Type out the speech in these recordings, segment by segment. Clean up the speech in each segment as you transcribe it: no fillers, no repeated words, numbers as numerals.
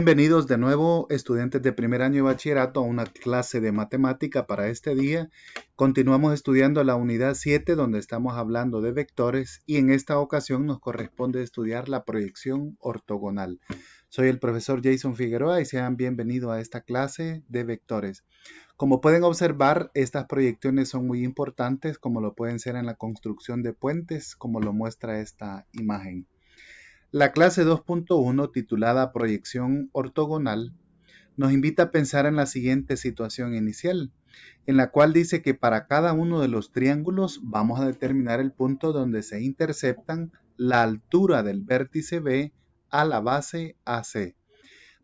Bienvenidos de nuevo, estudiantes de primer año de bachillerato, a una clase de matemática para este día. Continuamos estudiando la unidad 7, donde estamos hablando de vectores, y en esta ocasión nos corresponde estudiar la proyección ortogonal. Soy el profesor Jason Figueroa y sean bienvenidos a esta clase de vectores. Como pueden observar, estas proyecciones son muy importantes, como lo pueden ser en la construcción de puentes, como lo muestra esta imagen. La clase 2.1, titulada Proyección ortogonal, nos invita a pensar en la siguiente situación inicial, en la cual dice que para cada uno de los triángulos vamos a determinar el punto donde se interceptan la altura del vértice B a la base AC.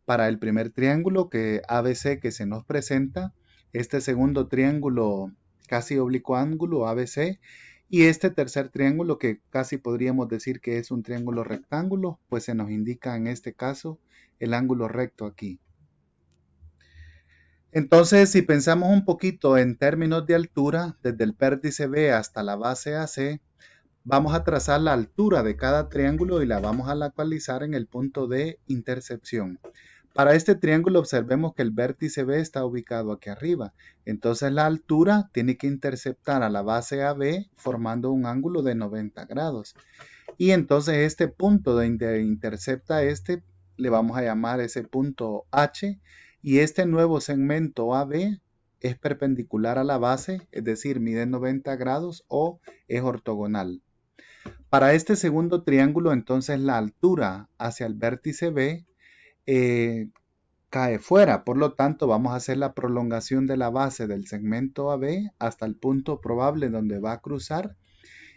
Para el primer triángulo ABC que se nos presenta, este segundo triángulo casi oblicuo ángulo ABC, y este tercer triángulo que casi podríamos decir que es un triángulo rectángulo, pues se nos indica en este caso el ángulo recto aquí. Entonces, si pensamos un poquito en términos de altura, desde el vértice B hasta la base AC, vamos a trazar la altura de cada triángulo y la vamos a localizar en el punto de intercepción. Para este triángulo observemos que el vértice B está ubicado aquí arriba. Entonces la altura tiene que interceptar a la base AB formando un ángulo de 90 grados. Y entonces este punto donde intercepta le vamos a llamar ese punto H. Y este nuevo segmento AB es perpendicular a la base, es decir, mide 90 grados o es ortogonal. Para este segundo triángulo, entonces la altura hacia el vértice B cae fuera. Por lo tanto, vamos a hacer la prolongación de la base del segmento AB hasta el punto probable donde va a cruzar.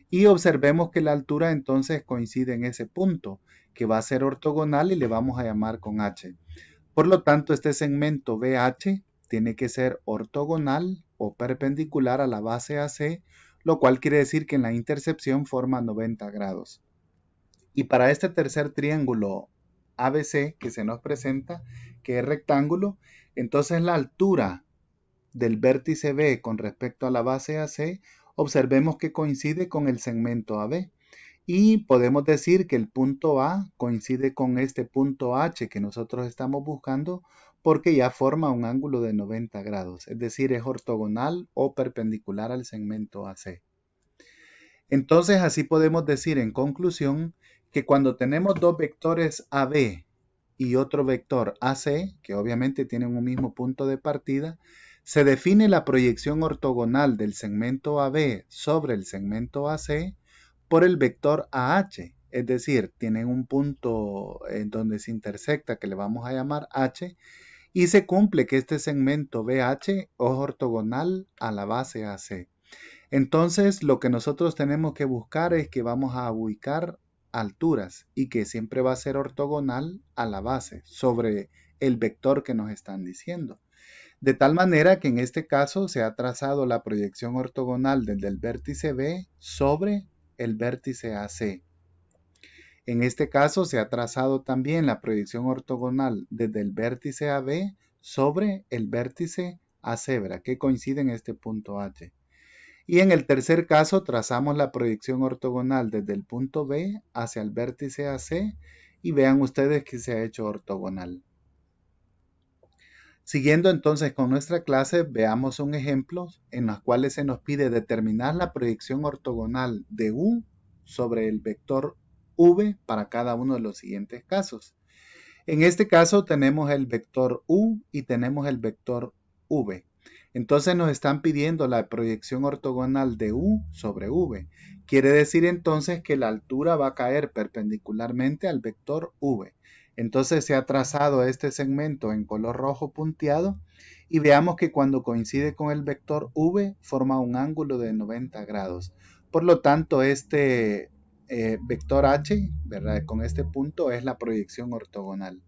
Y observemos que la altura entonces coincide en ese punto, que va a ser ortogonal y le vamos a llamar con H. Por lo tanto, este segmento BH tiene que ser ortogonal o perpendicular a la base AC, lo cual quiere decir que en la intercepción forma 90 grados. Y para este tercer triángulo ABC que se nos presenta, que es rectángulo, entonces la altura del vértice B con respecto a la base AC, observemos que coincide con el segmento AB. Y podemos decir que el punto A coincide con este punto H que nosotros estamos buscando porque ya forma un ángulo de 90 grados, es decir, es ortogonal o perpendicular al segmento AC. Entonces así podemos decir en conclusión que cuando tenemos dos vectores AB y otro vector AC, que obviamente tienen un mismo punto de partida, se define la proyección ortogonal del segmento AB sobre el segmento AC por el vector AH, es decir, tienen un punto en donde se intersecta que le vamos a llamar H, y se cumple que este segmento BH es ortogonal a la base AC. Entonces, lo que nosotros tenemos que buscar es que vamos a ubicar alturas y que siempre va a ser ortogonal a la base sobre el vector que nos están diciendo. De tal manera que en este caso se ha trazado la proyección ortogonal desde el vértice B sobre el vértice AC. En este caso se ha trazado también la proyección ortogonal desde el vértice AB sobre el vértice AC, que coincide en este punto H. Y en el tercer caso trazamos la proyección ortogonal desde el punto B hacia el vértice AC y vean ustedes que se ha hecho ortogonal. Siguiendo entonces con nuestra clase, veamos un ejemplo en los cuales se nos pide determinar la proyección ortogonal de U sobre el vector V para cada uno de los siguientes casos. En este caso tenemos el vector U y tenemos el vector V. Entonces nos están pidiendo la proyección ortogonal de U sobre V. Quiere decir entonces que la altura va a caer perpendicularmente al vector V. Entonces se ha trazado este segmento en color rojo punteado y veamos que cuando coincide con el vector V forma un ángulo de 90 grados. Por lo tanto, este vector H, ¿verdad? Con este punto es la proyección ortogonal.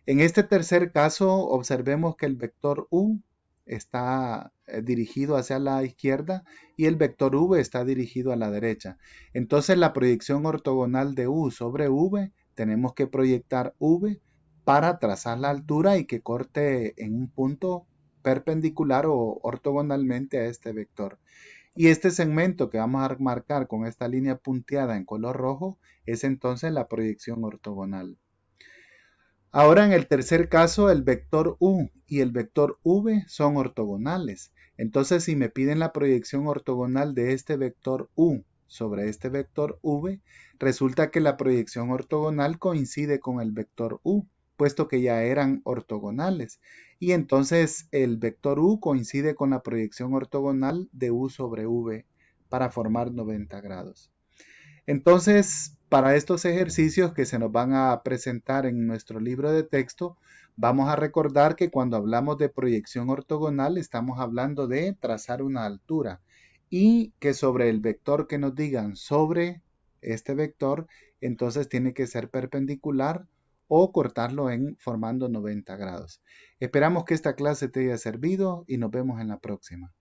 En este tercer caso, observemos que el vector U está dirigido hacia la izquierda y el vector V está dirigido a la derecha. Entonces, la proyección ortogonal de U sobre V, tenemos que proyectar V para trazar la altura y que corte en un punto perpendicular o ortogonalmente a este vector. Y este segmento que vamos a marcar con esta línea punteada en color rojo es entonces la proyección ortogonal. Ahora en el tercer caso, el vector u y el vector v son ortogonales. Entonces, si me piden la proyección ortogonal de este vector u sobre este vector v, resulta que la proyección ortogonal coincide con el vector u, puesto que ya eran ortogonales. Y entonces el vector u coincide con la proyección ortogonal de u sobre v para formar 90 grados. Entonces, para estos ejercicios que se nos van a presentar en nuestro libro de texto, vamos a recordar que cuando hablamos de proyección ortogonal estamos hablando de trazar una altura y que sobre el vector que nos digan sobre este vector, entonces tiene que ser perpendicular o cortarlo en formando 90 grados. Esperamos que esta clase te haya servido y nos vemos en la próxima.